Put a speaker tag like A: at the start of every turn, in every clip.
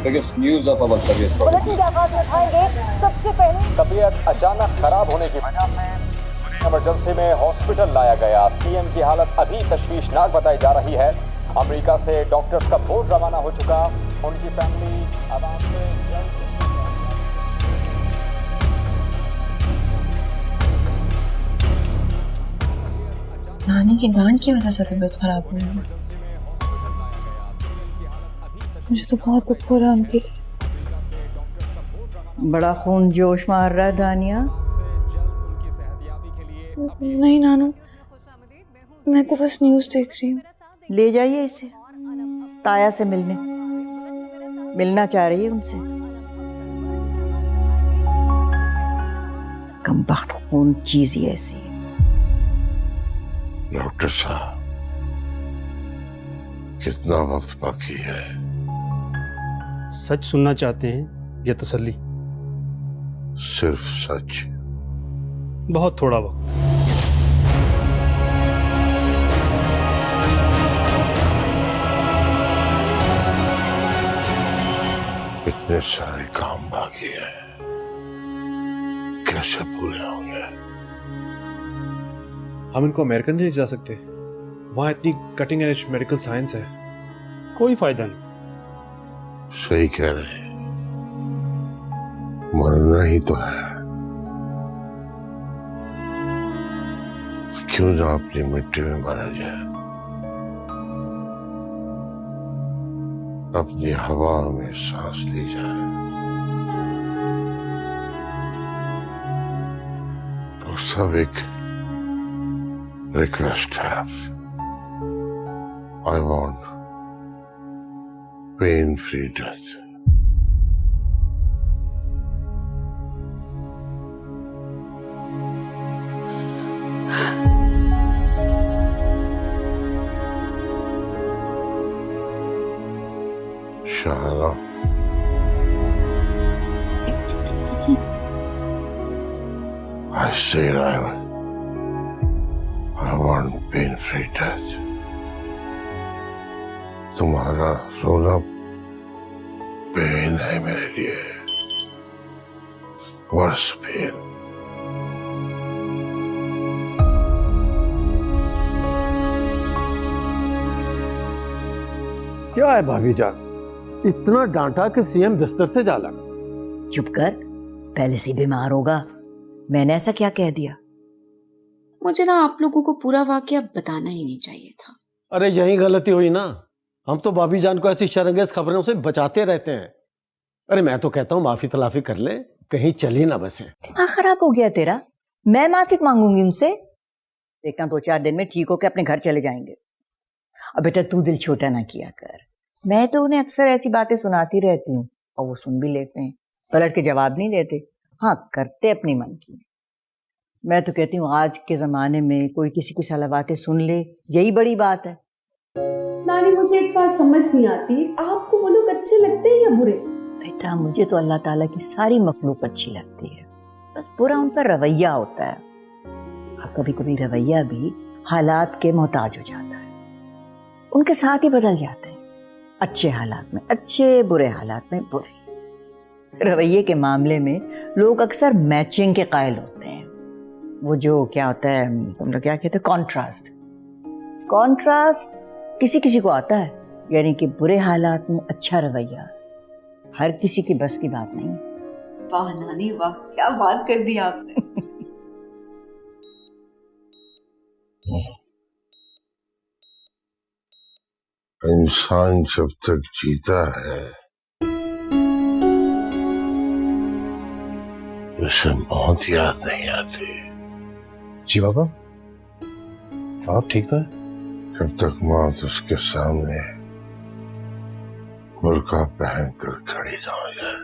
A: biggest news of our career.
B: Bulletin के आगाज में उठाएंगे सबसे पहले
C: तबीयत अचानक खराब होने की वजह से इमरजेंसी में हॉस्पिटल लाया गया। सीएम की हालत अभी तशवीशनाक बताई जा रही है। अमेरिका से डॉक्टर्स का बोर्ड रवाना हो चुका। उनकी फैमिली आवाम से
D: नानी की गांठ की वजह से तबीयत खराब हुई है। मुझे तो बहुत दुख हो रहा है उनके लिए।
E: बड़ा खून जोश मार रहा है दानिया।
D: नहीं नानू, मैं तो बस न्यूज़ देख रही हूँ।
E: ले जाइए इसे ताया से मिलने। मिलना चाह रही है उनसे। कमबख्त खून चीज ही ऐसी है।
F: डॉक्टर साहब, कितना वक्त बाकी है?
G: सच सुनना चाहते हैं या तसल्ली?
F: सिर्फ सच।
G: बहुत थोड़ा वक्त।
F: इतने सारे काम बाकी हैं, कैसे पूरे होंगे?
H: हम इनको अमेरिकन नहीं ले जा सकते, वहां इतनी कटिंग एज मेडिकल साइंस है।
G: कोई फायदा नहीं।
F: सही कह रहे हैं, मरना ही तो है। क्यों ना अपनी मिट्टी में मरा जाए, अपनी हवा में सांस ली जाए। तो सब एक रिक्वेस्ट है आपसे। I want pain free death. Shahana, I said I want pain-free death. तुम्हारा रोना पेन है मेरे लिए, वर्स पेन।
I: क्या है भाभी जान, इतना डांटा कि सीएम बिस्तर से जा लगा।
E: चुप कर, पहले से बीमार होगा। मैंने ऐसा क्या कह दिया?
J: मुझे ना आप लोगों को पूरा वाकया बताना ही नहीं चाहिए था।
I: अरे यही गलती हुई ना, हम तो भाभी जान को ऐसी शर्मंगेज खबरों से बचाते रहते हैं। अरे मैं तो कहता हूँ माफी तलाफी कर ले, कहीं चली ना बसे।
E: दिमाग खराब हो गया तेरा? मैं माफी मांगूंगी उनसे? देखना 2-4 दिन में ठीक होकर अपने घर चले जाएंगे। अब बेटा तू दिल छोटा ना किया कर। मैं तो उन्हें अक्सर ऐसी बातें सुनाती रहती हूँ और वो सुन भी लेते हैं, पलट के जवाब नहीं देते। हाँ, करते अपनी मन की। मैं तो कहती हूँ आज के जमाने में कोई किसी की सलाह बातें सुन ले, यही बड़ी बात है।
K: नानी मुझे एक बात समझ नहीं आती, आपको वो लोग अच्छे लगते हैं या बुरे?
E: बेटा मुझे तो अल्लाह ताला की सारी मखलूक अच्छी लगती है, बस पूरा उनका रवैया होता है। और कभी कभी रवैया भी हालात के मोहताज हो जाता है, उनके साथ ही बदल जाते हैं। अच्छे हालात में अच्छे, बुरे हालात में बुरे। रवैये के मामले में लोग अक्सर मैचिंग के कायल होते हैं। वो जो क्या होता है, तुम लोग क्या कहते हैं, कॉन्ट्रास्ट। कॉन्ट्रास्ट किसी किसी को आता है, यानी कि बुरे हालात में अच्छा रवैया हर किसी की बस की बात नहीं।
J: वाह नानी वाह, क्या बात कर दी आपने।
F: इंसान जब तक जीता है उसे मौत याद नहीं आती।
H: जी बाबा, आप ठीक है?
F: जब तक मौत उसके सामने बुर्का पहनकर खड़ी ना हो जाए।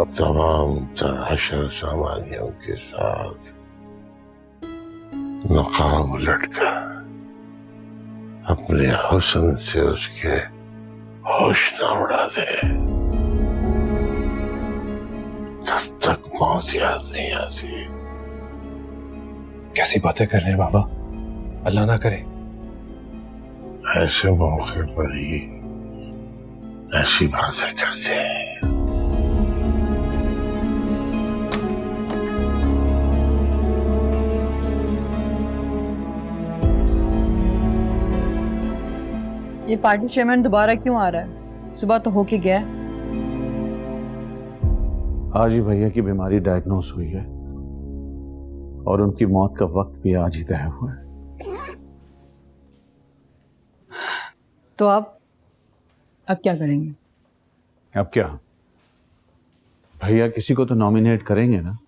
F: अब तमाम तराशर सामानियों के साथ नकाब उलटकर अपने हुस्न से उसके होश न उड़ा दे, तब तक मौत याद नहीं आती।
H: कैसी बातें कर रहे हैं बाबा, अल्लाह ना करे।
F: ऐसे मौके पर ही ऐसी बातें करते हैं।
A: ये पार्टी चेयरमैन दोबारा क्यों आ रहा है? सुबह तो होके गया।
F: आज ही भैया की बीमारी डायग्नोस हुई है और उनकी मौत का वक्त भी आज ही तय हुआ है।
A: तो आप अब क्या करेंगे?
F: अब क्या, भैया किसी को तो नॉमिनेट करेंगे ना।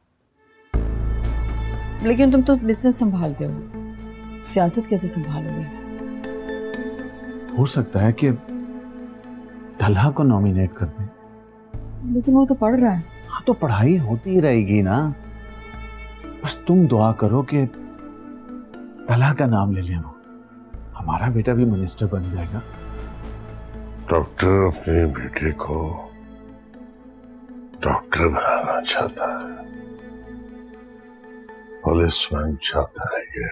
A: लेकिन तुम तो बिजनेस संभालते हो, सियासत कैसे संभालोगे?
F: हो सकता है कि टल्हा को नॉमिनेट कर दें।
A: लेकिन वो तो पढ़ रहा है।
F: हाँ, तो पढ़ाई होती ही रहेगी ना। बस तुम दुआ करो कि टल्हा का नाम ले लेना, हमारा बेटा भी मिनिस्टर बन जाएगा।
L: डॉक्टर अपने बेटे को डॉक्टर बनाना चाहता है, पुलिसमैन चाहता है कि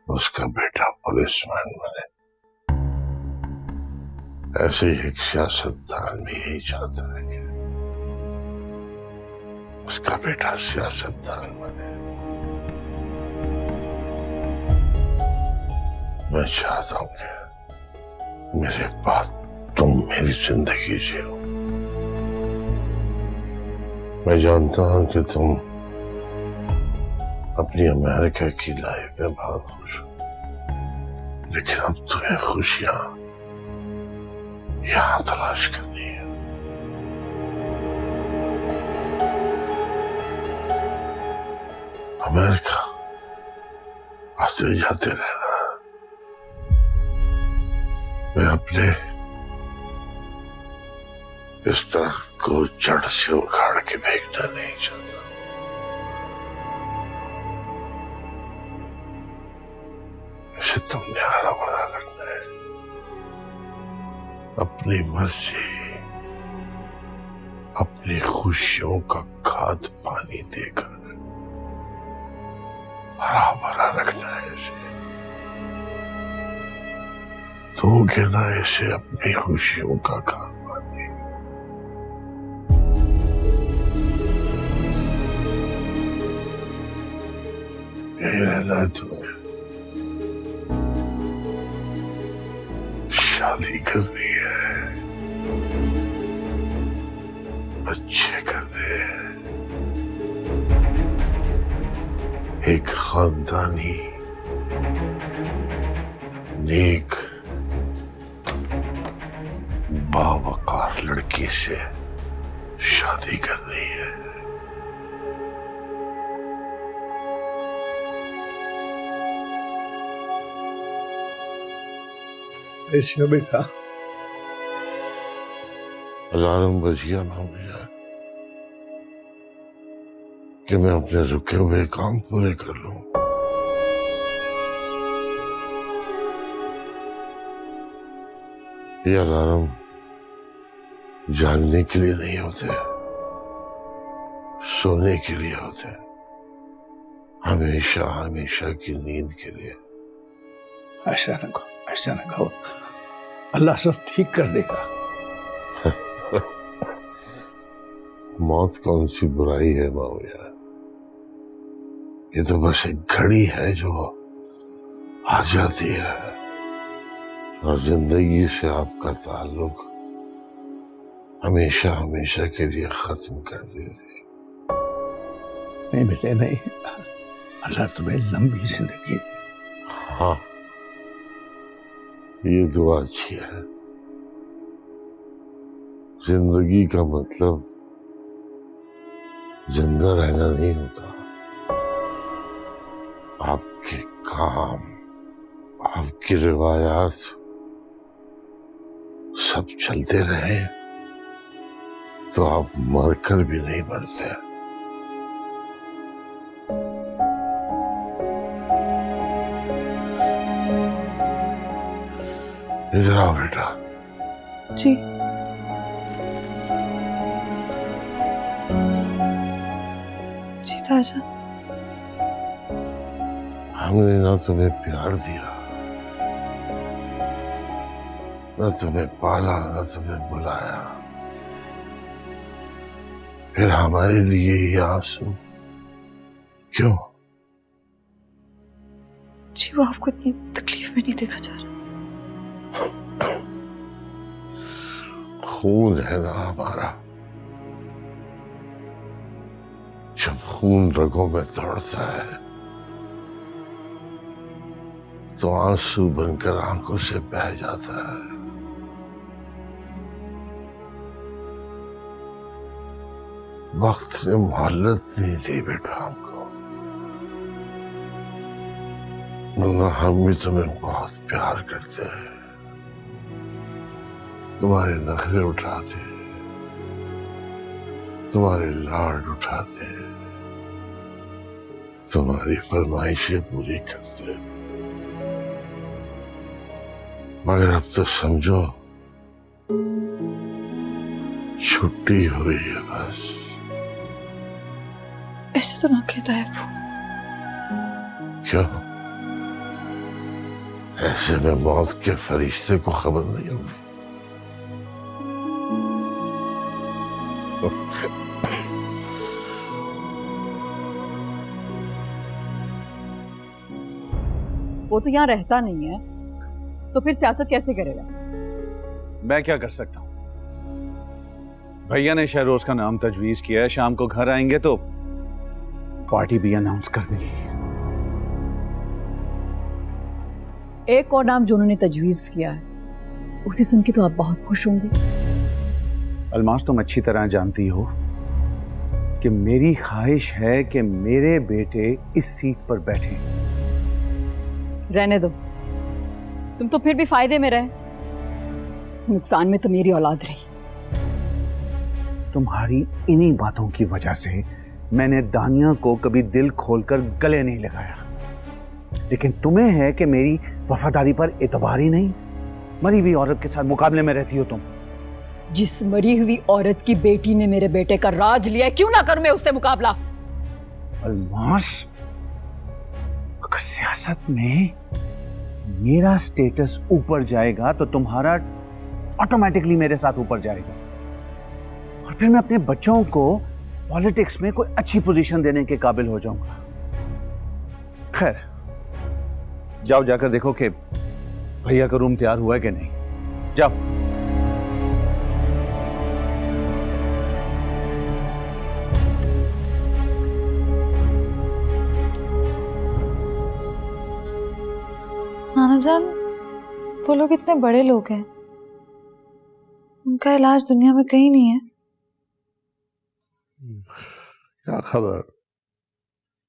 L: उसका बेटा पुलिसमैन बने। ऐसे ही एक सियासतदान भी यही चाहता है कि उसका बेटा सियासतदान बने। मैं चाहता हूं कि मेरे बाद तुम मेरी जिंदगी जियो। मैं जानता हूं कि तुम अपनी अमेरिका की लाइफ में बहुत खुश हो, लेकिन अब तुम्हें खुशियां यहां तलाश करनी है। अमेरिका आते जाते रहना। मैं अपने इस दरख्त को जड़ से उखाड़ के फेंकना नहीं चाहता। इसे तुमने हरा भरा रखना है, अपनी मर्जी, अपनी खुशियों का खाद पानी देकर हरा भरा रखना है इसे। दोगे ना इसे अपनी खुशियों का खाद पानी। यही रहना है तुम्हें। शादी करनी है, बच्चे करने हैं, एक खानदानी नेक बावकार लड़की से शादी करनी है।
H: ऐसा बेटा
L: अलार्म बज गया ना भैया कि मैं अपने रुके हुए काम पूरे कर लूं। ये अलार्म जागने के लिए नहीं होते, सोने के लिए होते, हमेशा हमेशा की नींद के लिए।
H: ऐसा न कहो, ऐसा न कहो, अल्लाह सब ठीक कर देगा।
L: मौत कौन सी बुराई है माविया, ये तो बस एक घड़ी है जो आ जाती है और जिंदगी से आपका ताल्लुक हमेशा हमेशा के लिए खत्म कर देती।
H: नहीं बेटे नहीं, अल्लाह तुम्हें लंबी जिंदगी दे।
L: हाँ, ये दुआ अच्छी है। जिंदगी का मतलब जिंदा रहना नहीं होता, आपके काम, आपकी रिवायात सब चलते रहे तो आप मरकर भी नहीं मरते। इधर आओ बेटा।
D: जी जी ताजा,
L: हमने ना तुम्हें प्यार दिया, न तुम्हें पाला न तुम्हें बुलाया, फिर हमारे लिए ये आंसू क्यों?
D: जी वो आपको इतनी तकलीफ में नहीं देखा जा रहा।
L: खून है ना हमारा, जब खून रगों में दौड़ता है तो आंसू बनकर आंखों से बह जाता है। वक्त ने मोहल्लत नहीं दी बेटा हमको, वरना हम भी तुम्हें बहुत प्यार करते हैं, तुम्हारे नखरे उठाते, तुम्हारे लाड उठाते, तुम्हारी फरमाइशें पूरी करते, मगर अब तो समझो छुट्टी हुई है बस।
D: ऐसे तो ना कहता है वो।
L: क्यों? ऐसे में मौत के फरिश्ते को खबर नहीं होगी।
A: वो तो यहाँ रहता नहीं है, तो फिर सियासत कैसे करेगा?
F: मैं क्या कर सकता हूँ? भैया ने शहरोज का नाम तजवीज किया है, शाम को घर आएंगे तो पार्टी भी अनाउंस कर देंगे।
A: एक और नाम जो उन्होंने तजवीज किया है, उसे सुन के तो आप बहुत खुश होंगे।
F: अलमास, तुम अच्छी तरह जानती हो कि मेरी ख्वाहिश है कि मेरे बेटे इस सीट पर बैठे।
A: रहने दो, तुम तो फिर भी फायदे में रहे, नुकसान में तो मेरी औलाद रही।
F: तुम्हारी इन्हीं बातों की वजह से मैंने दानिया को कभी दिल खोलकर गले नहीं लगाया, लेकिन तुम्हें है कि मेरी वफादारी पर एतबार ही नहीं। मरी हुई औरत के साथ मुकाबले में रहती हो तुम।
A: जिस मरी हुई औरत की बेटी ने मेरे बेटे का राज लिया है, क्यों ना करूं मैं उससे मुकाबला?
F: अलमास, अगर सियासत में मेरा स्टेटस ऊपर जाएगा तो तुम्हारा ऑटोमेटिकली मेरे साथ ऊपर जाएगा, और फिर मैं अपने बच्चों को पॉलिटिक्स में कोई अच्छी पोजीशन देने के काबिल हो जाऊंगा। खैर, जाओ जाकर देखो कि भैया का रूम तैयार हुआ है कि नहीं। जाओ।
D: नाना जान, वो लोग इतने बड़े लोग हैं, उनका इलाज दुनिया में कहीं नहीं है।
L: क्या खबर,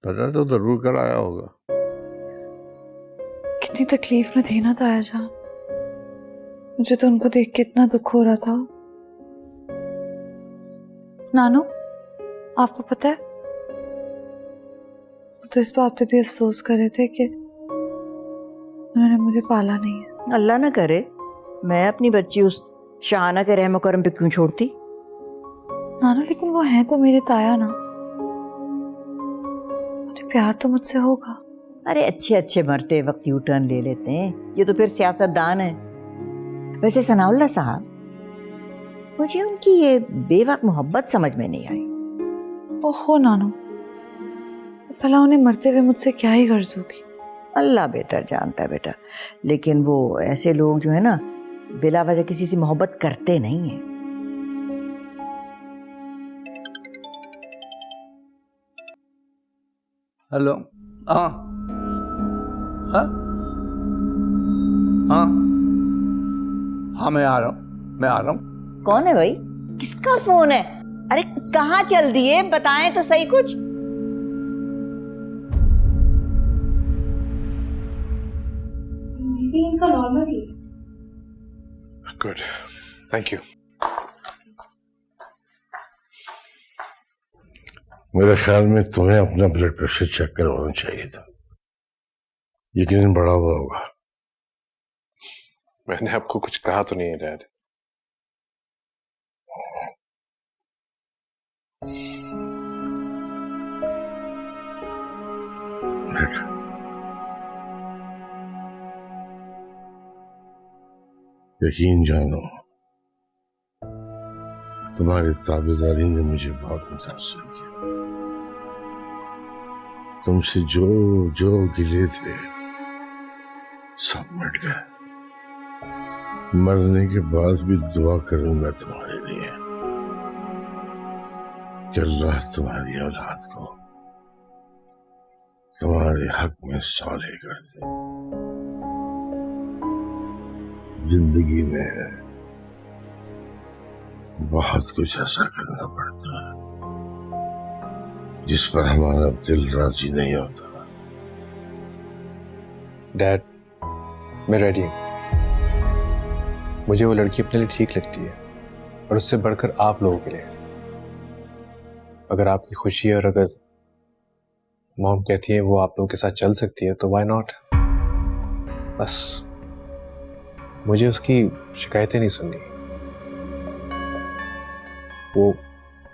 L: पता तो जरूर कराया होगा।
D: कितनी तकलीफ में थी ना ताया जान, मुझे तो उनको देख के इतना दुख हो रहा था। नानू, आपको पता है, तो इस बात पे भी अफसोस कर रहे थे कि उन्होंने मुझे पाला नहीं है।
E: अल्लाह ना करे मैं अपनी बच्ची उस शाहाना के रहम करम पे क्यों छोड़ती।
D: नानू, लेकिन वो हैं तो मेरे ताया ना, उन्हें प्यार तो मुझसे होगा।
E: अरे अच्छे अच्छे मरते वक्त यू टर्न ले लेते हैं, ये तो फिर सियासतदान है। वैसे सनाउल्लाह साहब, मुझे उनकी ये बेवक्त मोहब्बत समझ में नहीं आई।
D: ओहो नानू, भला उन्हें मरते हुए मुझसे क्या ही गर्ज होगी।
E: अल्लाह बेहतर जानता है बेटा, लेकिन वो ऐसे लोग जो है ना, बिला वजह किसी से मोहब्बत करते नहीं है।
H: हेलो, हाँ हाँ हाँ हाँ, मैं आ रहा हूँ।
E: कौन है भाई? किसका फोन है? अरे कहाँ चल दिए, बताएं तो सही कुछ।
K: इनका normal he.
L: Good, thank you. मेरे ख्याल में तुम्हें अपना ब्लड प्रेशर चेक करवाना चाहिए था, यकीनन बढ़ा हुआ होगा।
M: मैंने आपको कुछ कहा तो नहीं है डैड।
L: यकीन जानो, तुम्हारी ताबेदारी ने मुझे बहुत मुतासिर किया। तुमसे जो जो गिले थे सब मिट गए। मरने के बाद भी दुआ करूंगा तुम्हारे लिए कि अल्लाह तुम्हारी औलाद को तुम्हारे हक में साले कर दे। जिंदगी में बहुत कुछ ऐसा करना पड़ता है जिस पर हमारा दिल राजी नहीं होता।
M: डैड, मैं रेडी हूँ। मुझे वो लड़की अपने लिए ठीक लगती है, और उससे बढ़कर आप लोगों के लिए। अगर आपकी खुशी है और अगर मॉम कहती है वो आप लोगों के साथ चल सकती है तो व्हाई नॉट। बस मुझे उसकी शिकायतें नहीं सुननी, वो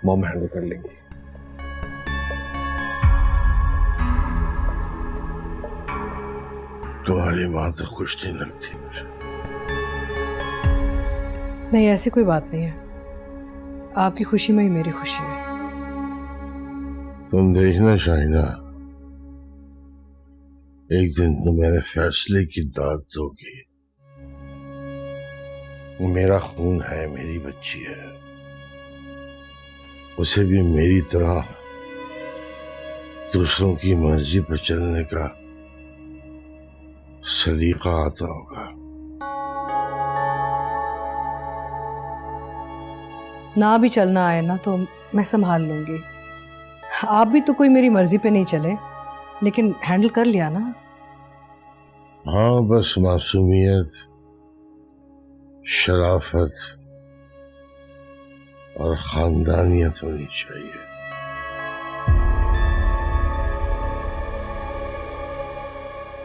M: मॉम हैंडल कर लेंगी।
L: तुम्हारी माँ तो खुश नहीं लगती मुझे।
N: नहीं, ऐसी कोई बात नहीं है। आपकी खुशी में ही मेरी खुशी है।
L: तुम देखना शाहिना, एक दिन तुम मेरे फैसले की दाद दोगी। वो मेरा खून है, मेरी बच्ची है, उसे भी मेरी तरह दूसरों की मर्जी पर चलने का सलीका आता होगा।
N: ना भी चलना आए ना तो मैं संभाल लूंगी। आप भी तो कोई मेरी मर्जी पे नहीं चले, लेकिन हैंडल कर लिया ना।
L: हाँ, बस मासूमियत, शराफत और खानदानियत होनी चाहिए।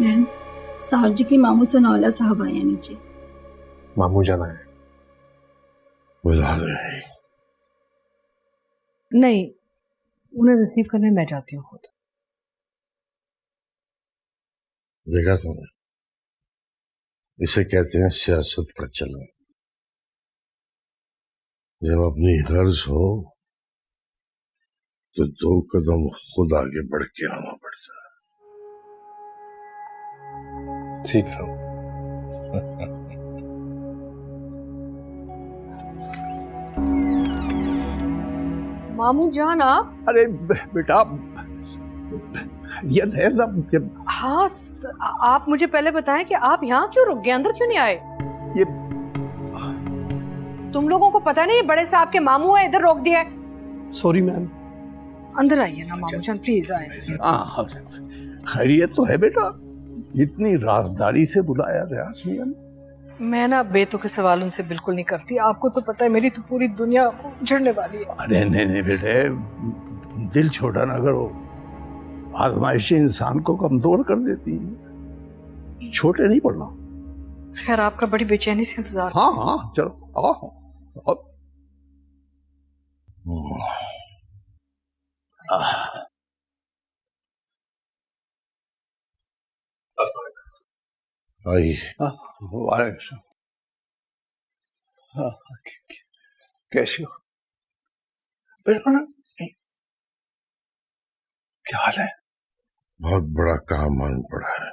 K: मैम, साहब जी के मामू सनौला साहब आए हैं नीचे।
M: मामू जाना है?
L: बुला रहे।
N: नहीं, उन्हें रिसीव करने मैं जाती हूँ खुद।
L: देखा तुमने, इसे कहते हैं सियासत का चलन। जब अपनी गर्ज हो तो 2 कदम खुद आगे बढ़ के आना पड़ता है।
M: सीख रहा हूं।
N: मामू जान आप?
H: अरे बेटा, खैरियत है सब?
N: हाँ, आप मुझे पहले बताएं कि आप यहाँ क्यों रुक गए, अंदर क्यों नहीं आए?
H: ये
N: तुम लोगों को पता नहीं बड़े साहब के मामू है, इधर रोक दिया है।
H: Sorry ma'am.
N: अंदर आइए ना मामू जान, प्लीज आए।
H: हाँ, खैरियत तो है बेटा। इतनी राजदारी से बुलाया रियाज मियां ने।
N: मैं ना बेतुके के सवाल उनसे बिल्कुल नहीं करती। आपको तो पता है मेरी तो पूरी दुनिया उजड़ने वाली है।
H: अरे नहीं बेटे, दिल छोटा ना करो। आजमाइशी इंसान को कमजोर कर देती है। छोटे नहीं पड़ना।
N: खैर, आपका बड़ी बेचैनी से इंतजार।
H: हाँ हाँ, चलो आओ।
L: आई।
H: कैसे हो? बिल्कुल। क्या हाल है?
L: बहुत बड़ा काम आन पड़ा है,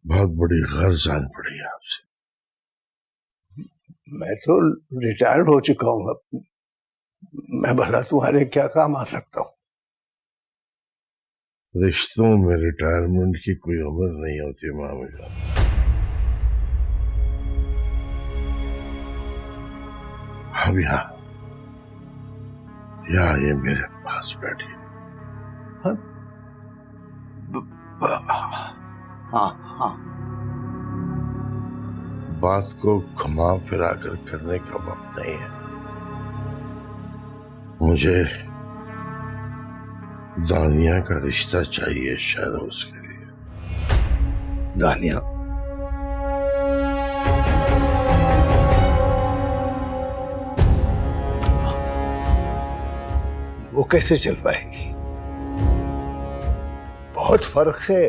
L: बहुत बड़ी गर्ज आन पड़ी है आपसे।
H: मैं तो रिटायर्ड हो चुका हूँ अब। मैं भला तुम्हारे क्या काम आ सकता हूँ?
L: रिश्तों में रिटायरमेंट की कोई उम्र नहीं होती मामी जान। अब यहाँ ये मेरे पास बैठी।
H: हाँ हाँ,
L: बात को घुमा फिरा कर करने का वक्त नहीं है। मुझे दानिया का रिश्ता चाहिए शहरोज के लिए।
H: दानिया? वो कैसे चल पाएगी? बहुत फर्क है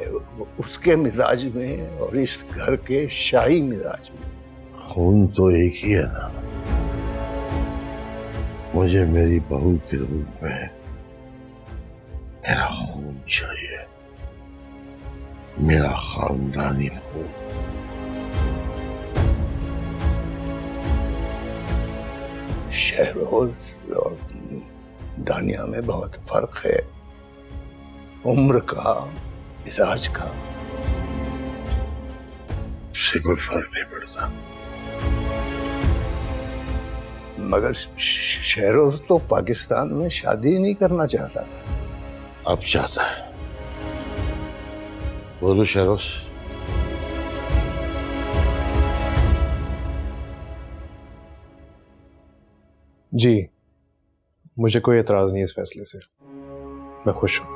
H: उसके मिजाज में और इस घर के शाही मिजाज में।
L: खून तो एक ही है ना। मुझे मेरी बहू के रूप में मेरा खून चाहिए, मेरा खानदानी खून।
H: शहरोज और दानिया में बहुत फर्क है, उम्र का, मिजाज का।
L: उससे कोई फर्क नहीं पड़ता।
H: मगर शहरोज तो पाकिस्तान में शादी नहीं करना चाहता।
L: अब चाहता है। बोलो शहरोज।
M: जी, मुझे कोई एतराज नहीं इस फैसले से, मैं खुश हूं।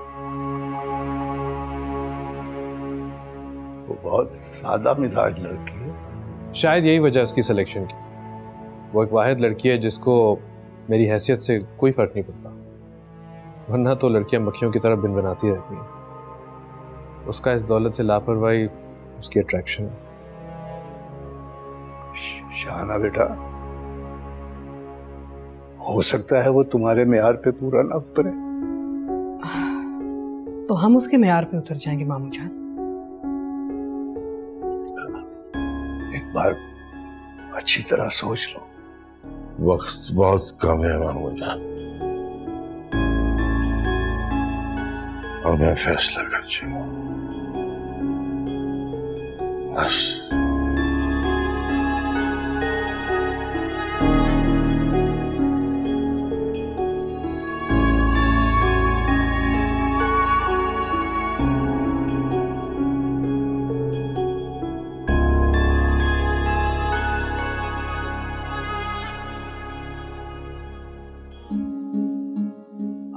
H: वो बहुत सादा मिजाज लड़की है।
M: शायद यही वजह उसकी सिलेक्शन की। वो एक वाहिद लड़की है जिसको मेरी हैसियत से कोई फर्क नहीं पड़ता, वरना तो लड़कियां मक्खियों की तरह बिन बनाती रहती हैं। उसका इस दौलत से लापरवाही उसकी अट्रैक्शन है।
H: शाहना बेटा, हो सकता है वो तुम्हारे मेयार पे पूरा ना उतरे,
N: तो हम उसके मेयार पे उतर जाएंगे मामू जान।
H: एक बार अच्छी तरह सोच लो।
L: वक्त बहुत कम है मामू जान, और मैं फैसला कर चुका बस।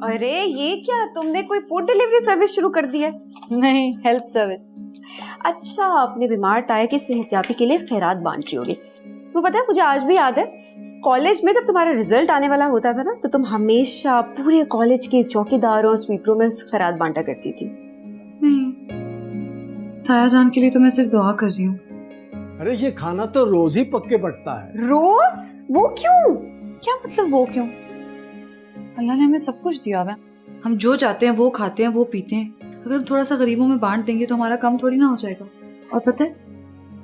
K: अरे ये क्या, तुमने कोई फूड डिलीवरी सर्विस शुरू कर दी है?
D: नहीं, हेल्प सर्विस।
K: अच्छा, अपने बीमार ताया की सेहतयाबी के लिए खैरात बांट रही होगी। तो पता है, मुझे आज भी याद है कॉलेज में जब तुम्हारा रिजल्ट आने वाला होता था ना, तो तुम हमेशा पूरे कॉलेज के चौकीदारों स्वीपरों में खैरात बांटा करती थी।
D: नहीं, ताया जान के लिए तो मैं सिर्फ दुआ कर रही हूँ।
I: अरे ये खाना तो रोज ही पक के बढ़ता है।
K: रोज? वो क्यों?
D: क्या मतलब वो क्यों? अल्लाह ने हमें सब कुछ दिया हुआ है, हम जो चाहते हैं वो खाते हैं, वो पीते हैं। अगर हम थोड़ा सा गरीबों में बांट देंगे तो हमारा कम थोड़ी ना हो जाएगा। और पता है,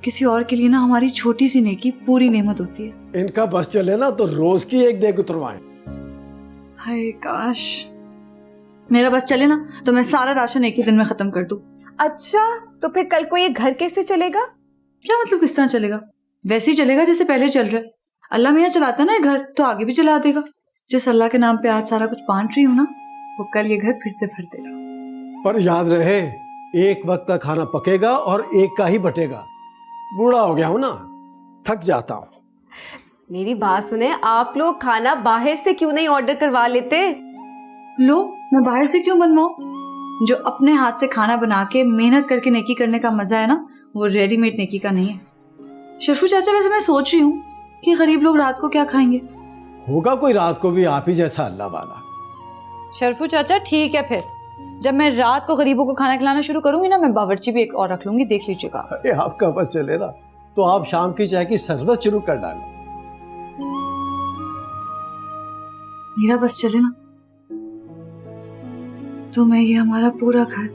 D: किसी और के लिए ना हमारी छोटी सी नेकी पूरी नेमत होती है।
I: इनका बस चले ना तो रोज की एक देग उतरवाएं।
D: हाय काश मेरा बस चले ना तो मैं सारा राशन एक ही दिन में खत्म कर दूं।
K: अच्छा, तो फिर कल को ये घर कैसे चलेगा?
D: क्या मतलब किस तरह चलेगा? वैसे ही चलेगा जैसे पहले चल रहा है। अल्लाह मियाँ चलाता ना घर, तो आगे भी चला देगा। जिस अल्लाह के नाम पे आज सारा कुछ बांट रही हूँ ना, वो कल ये घर फिर से भर देगा।
I: पर याद रहे, एक वक्त का खाना पकेगा और एक का ही बटेगा। बूढ़ा हो गया हूं ना, थक जाता हूँ।
K: मेरी बात सुने, आप लोग खाना बाहर से क्यों नहीं ऑर्डर करवा लेते?
D: लो, मैं बाहर से क्यों बनवाऊं? जो अपने हाथ से खाना बना के मेहनत करके नेकी करने का मजा है ना, वो रेडीमेड नेकी का नहीं है। शरफू चाचा, वैसे मैं सोच रही हूँ कि गरीब लोग रात को क्या खाएंगे।
I: होगा कोई रात को भी आप ही जैसा अल्लाह वाला।
D: शरफू चाचा ठीक है, फिर जब मैं रात को गरीबों को खाना खिलाना शुरू करूंगी ना, मैं बावर्ची भी एक और रख लूंगी, देख लीजिएगा।
I: अरे आपका बस चले ना तो आप शाम की चाय की शरबत शुरू कर डालें।
D: मेरा बस चले ना तो मैं ये हमारा पूरा घर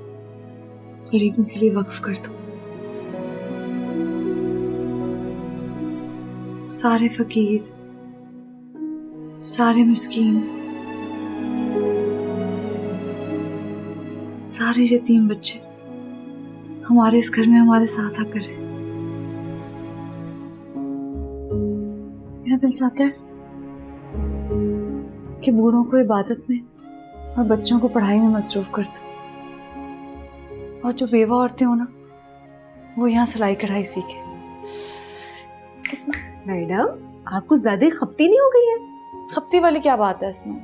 D: गरीबों के लिए वक्फ कर दूं। सारे फकीर, सारे मिस्कीन, सारे यतीम बच्चे हमारे इस घर में हमारे साथ आकर रहे। मेरा दिल चाहता है कि बूढ़ों को इबादत में और बच्चों को पढ़ाई में मसरूफ कर दूं, और जो बेवा औरतें हो ना, वो यहाँ सिलाई कढ़ाई सीखे।
K: मैडम, आपको ज्यादा खपती नहीं हो गई है?
D: खपती वाली क्या बात है इसमें?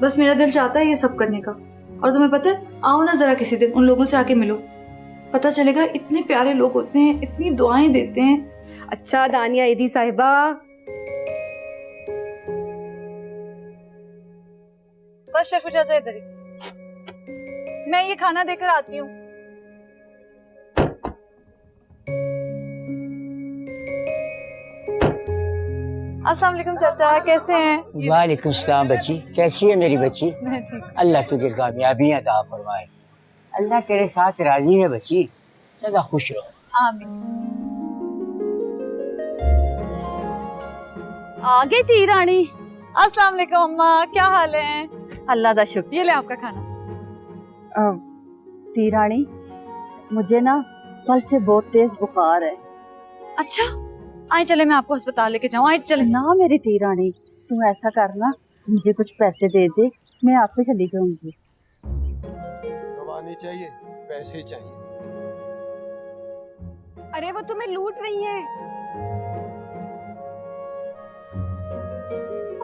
D: बस मेरा दिल चाहता है ये सब करने का। और तुम्हें पता है, आओ ना जरा किसी दिन, उन लोगों से आके मिलो, पता चलेगा इतने प्यारे लोग होते हैं, इतनी दुआएं देते हैं।
K: अच्छा दानिया ईदी साहिबा,
D: बस शरफू चाचा इधर ही, मैं ये खाना देकर आती हूँ। अस्सलाम वालेकुम चाचा, कैसे हैं?
O: वालेकुम सलाम बच्ची, कैसी है मेरी बच्ची?
D: मैं ठीक।
O: अल्लाह तुझे कामयाबियां अता फरमाए। अल्लाह तेरे साथ राजी है बच्ची, सदा खुश रहो।
D: आमीन।
A: आ गई थी रानी।
D: अस्सलाम वालेकुम अम्मा, क्या हाल है?
A: अल्लाह दा शुक्र।
D: ये ले आपका खाना।
A: ती रानी, मुझे ना कल से बहुत तेज बुखार है।
D: अच्छा, आए चले मैं आपको अस्पताल लेके जाऊँ। आए चले।
A: ना मेरी ती रानी, तू ऐसा करना, मुझे कुछ पैसे दे दे, मैं आपसे चली जाऊंगी।
I: दवा नहीं चाहिए, पैसे चाहिए।
K: अरे वो तुम्हें लूट रही है।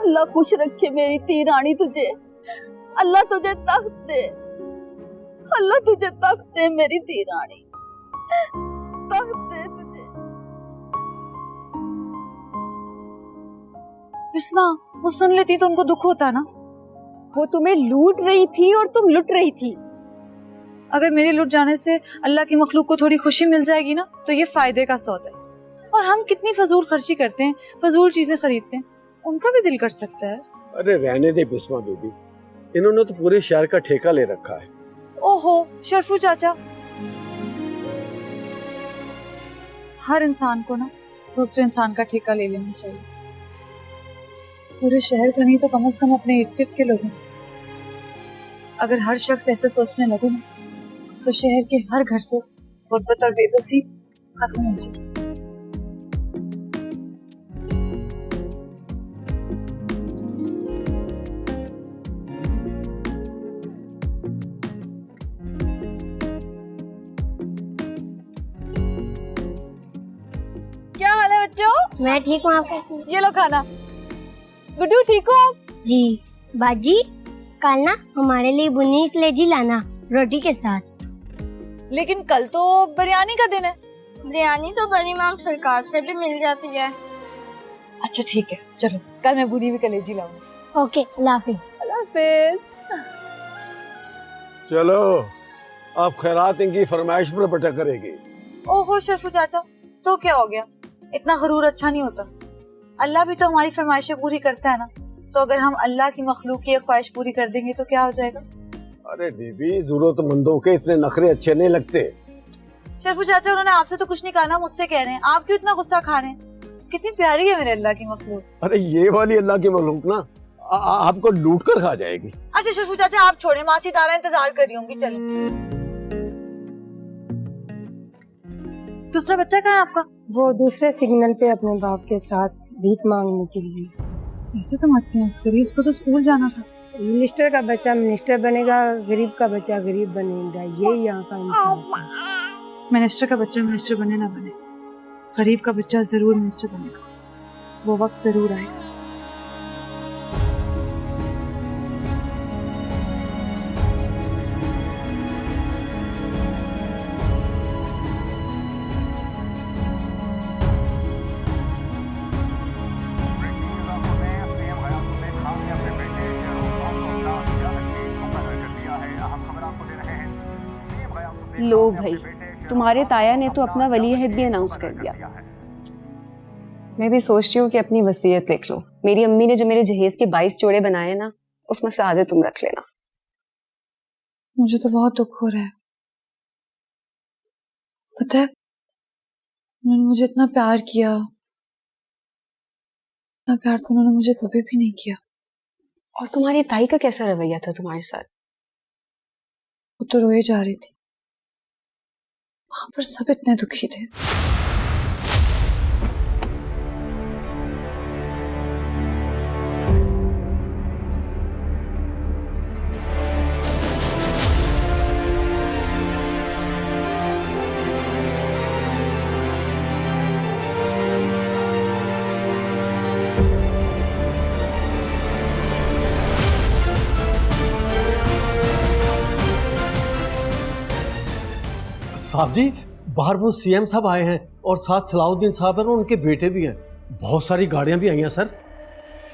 A: अल्लाह खुश रखे मेरी ती रानी तुझे, अल्लाह तुझे तख्त दे, अल्लाह तुझे तख्त दे मेरी ती रानी, तख्त दे तुझे।
D: बिस्मा, वो सुन लेती तो उनको दुख होता ना।
K: वो तुम्हें लूट रही थी और तुम लुट रही थी।
D: अगर मेरे लुट जाने से अल्लाह की मखलूक को थोड़ी खुशी मिल जाएगी ना, तो ये फायदे का सौदा है। और हम कितनी फजूल खर्ची करते हैं, फजूल चीजें खरीदते हैं, उनका भी दिल कर सकता है।
I: अरे रहने दे बिस्मा बीबी, इन्होंने तो पूरे शहर का ठेका ले रखा है।
D: ओहो शरफू चाचा, हर इंसान को ना दूसरे इंसान का ठेका ले लेना चाहिए। पूरे शहर का नहीं तो कम से कम अपने इर्द गिर्द के लोगों। अगर हर शख्स ऐसे सोचने लगे ना, तो शहर के हर घर से गुर्बत और बेबसी खत्म हो जाए। क्या हाल है बच्चों?
B: मैं ठीक हूँ, आप कैसे हैं?
D: ये लो खाना। गुड्डू ठीक हो?
B: जी बाजी, कल ना हमारे लिए बुनी कलेजी लाना रोटी के साथ।
D: लेकिन कल तो बिरयानी का दिन है।
B: बिरयानी तो बड़ी माम सरकार से भी मिल जाती है।
D: अच्छा ठीक है, चलो कल मैं बुनी हुई कलेजी लाऊंगी।
B: ओके, अल्लाह हाफिज।
D: अल्लाह हाफिज।
I: चलो, अब खैरात इनकी फरमाइश पर बटा करेगी।
D: ओहो शरफू चाचा, तो क्या हो गया? इतना गरूर अच्छा नहीं होता। अल्लाह भी तो हमारी फरमाइशें पूरी करता है ना। तो अगर हम अल्लाह की मखलूक की ख्वाहिश पूरी कर देंगे तो क्या हो जाएगा?
I: अरे बीबी, जरूरतमंदों के इतने नखरे अच्छे नहीं लगते।
D: शरफू चाचा, उन्होंने आपसे तो कुछ नहीं कहा ना, मुझसे कह रहे हैं। आप क्यों इतना गुस्सा खा रहे हैं? कितनी प्यारी है मेरे अल्लाह की मखलूक।
I: अरे ये वाली अल्लाह की मखलूक ना आपको लूट कर खा जाएगी।
D: अच्छा शरफू चाचा, आप छोड़े, मासी तारा इंतजार कर रही होंगी। चलिए। दूसरा बच्चा कहाँ है आपका?
P: वो दूसरे सिग्नल पे अपने बाप के साथ भीख मांगने के लिए।
D: ऐसे तो मत कहस करिए, उसको तो स्कूल जाना था।
P: मिनिस्टर का बच्चा मिनिस्टर बनेगा, गरीब का बच्चा गरीब बनेगा, यही यहाँ का इंसान।
D: मिनिस्टर का बच्चा मिनिस्टर बने ना बने, गरीब का बच्चा जरूर मिनिस्टर बनेगा। वो वक्त जरूर आएगा।
K: लो भाई, तुम्हारे ताया ने तो अपना वली अहद भी अनाउंस कर दिया। मैं भी सोच रही हूँ कि अपनी वसीयत लिख लो। मेरी अम्मी ने जो मेरे जहेज के 22 जोड़े बनाए ना, उसमें से आधे तुम रख लेना।
D: मुझे तो बहुत दुख हो रहा है। पता है, उन्होंने मुझे इतना प्यार किया, इतना प्यार तो उन्होंने मुझे कभी भी नहीं किया।
K: और तुम्हारी ताई का कैसा रवैया था तुम्हारे साथ?
D: वो तो रोए जा रही थी। वहां पर सब इतने दुखी थे।
I: साहब जी, बाहर वो सीएम साहब आए हैं और साथ सलाउद्दीन साहब हैं और उनके बेटे भी हैं। बहुत सारी गाड़ियां भी आई हैं सर।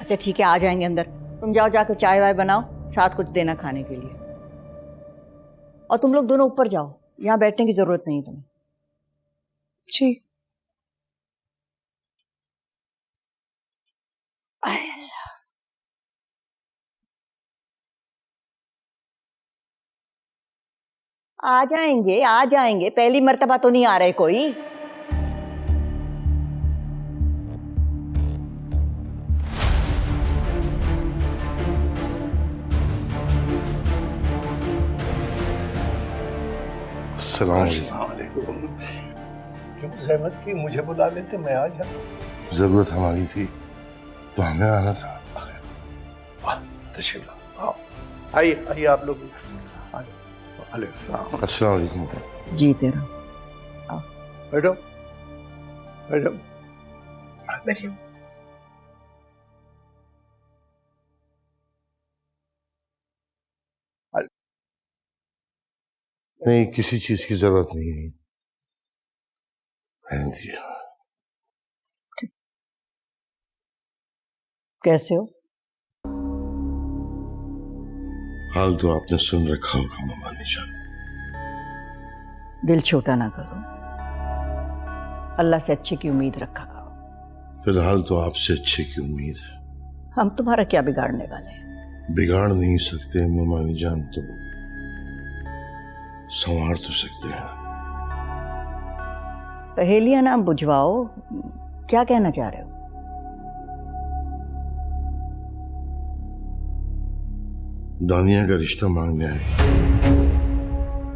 E: अच्छा ठीक है, आ जाएंगे अंदर। तुम जाओ, जाकर चाय वाय बनाओ, साथ कुछ देना खाने के लिए। और तुम लोग दोनों ऊपर जाओ, यहाँ बैठने की जरूरत नहीं तुम्हें।
D: जी।
E: आ जाएंगे, पहली मर्तबा तो नहीं आ रहे कोई।
L: अस्सलाम
H: वालेकुम। क्यों जहमत की, मुझे बुला लेते, मैं आ जाता।
L: जरूरत हमारी थी तो हमें आना था।
H: तशरीफ आओ, आइए आप लोग।
L: अस्सलाम वालेकुम।
E: जी तेरा
H: बैठो बैठो बैठो।
L: नहीं, किसी चीज की जरूरत नहीं है। रहने दीजिए।
E: कैसे हो?
L: हाल तो आपने सुन रखा होगा ममानी जान।
E: दिल छोटा ना करो, अल्लाह से अच्छे की उम्मीद रखा करो।
L: फिलहाल तो आपसे अच्छे की उम्मीद है।
E: हम तुम्हारा क्या बिगाड़ने वाले हैं?
L: बिगाड़ नहीं सकते ममानी जान, तो संवार तो सकते हैं।
E: पहेलियां ना बुझवाओ, क्या कहना चाह रहे हो?
L: दानिया का रिश्ता मांगने आए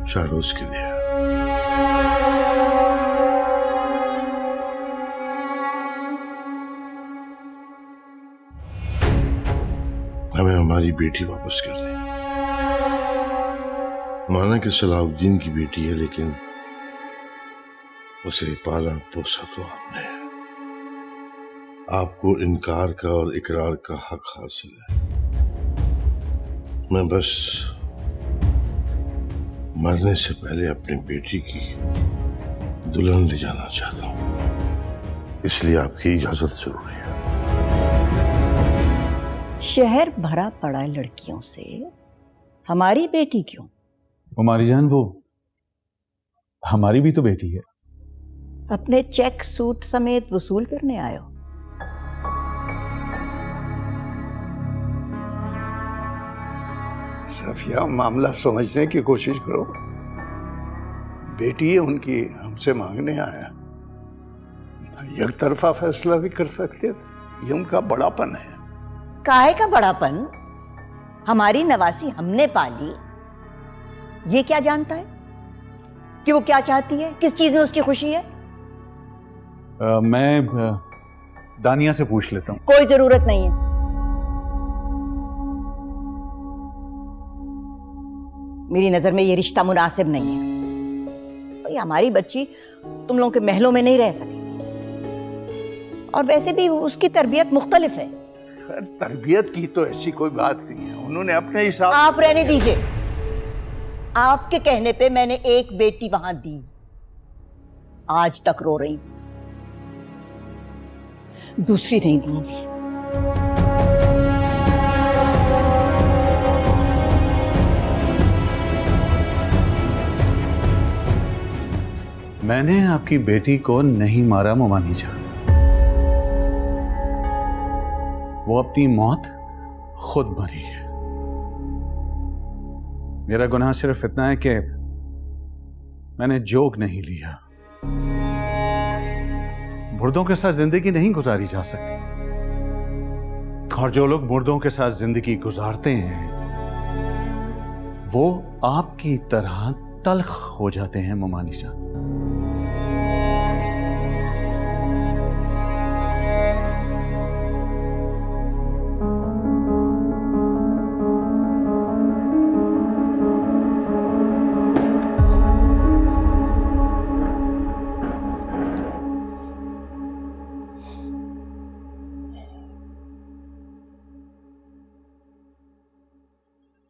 L: 4 रोज के लिए। हमें हमारी बेटी वापस कर दे। माना कि सलाहुद्दीन की बेटी है, लेकिन उसे पाला पोसा तो आपने है। आपको इनकार का और इकरार का हक हासिल है। मैं बस मरने से पहले अपनी बेटी की दुल्हन ले जाना चाहता हूं, इसलिए आपकी इजाजत जरूरी है।
E: शहर भरा पड़ा है लड़कियों से, हमारी बेटी क्यों?
F: हमारी जान, वो हमारी भी तो बेटी है।
E: अपने चेक सूद समेत वसूल करने आए हो?
H: सफिया, मामला समझने की कोशिश करो। बेटी है उनकी, हमसे मांगने आया। एक तरफा फैसला भी कर सकते, ये उनका बड़ापन है।
E: काहे का बड़ापन? हमारी नवासी हमने पाली, ये क्या जानता है कि वो क्या चाहती है, किस चीज में उसकी खुशी है?
F: मैं दानिया से पूछ लेता हूँ।
E: कोई जरूरत नहीं है। मेरी नजर में ये रिश्ता मुनासिब नहीं है। भाई हमारी बच्ची तुम लोगों के महलों में नहीं रह सके, और वैसे भी उसकी तरबियत मुख्तलिफ है।
H: तरबियत की तो ऐसी कोई बात नहीं है, उन्होंने अपने हिसाब।
E: आप रहने दीजिए। आपके कहने पे मैंने एक बेटी वहां दी, आज तक रो रही, दूसरी नहीं दूंगी।
F: मैंने आपकी बेटी को नहीं मारा ममानी जान, वो अपनी मौत खुद मरी है। मेरा गुनाह सिर्फ इतना है कि मैंने जोग नहीं लिया। मुर्दों के साथ जिंदगी नहीं गुजारी जा सकती, और जो लोग मुर्दों के साथ जिंदगी गुजारते हैं वो आपकी तरह तल्ख हो जाते हैं ममानी जान।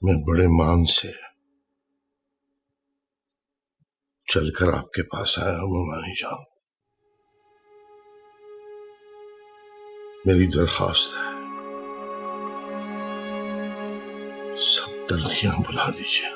L: मैं बड़े मान से चलकर आपके पास आया हूं ममानी जान। मेरी दरखास्त है, सब तलखियां बुला दीजिए।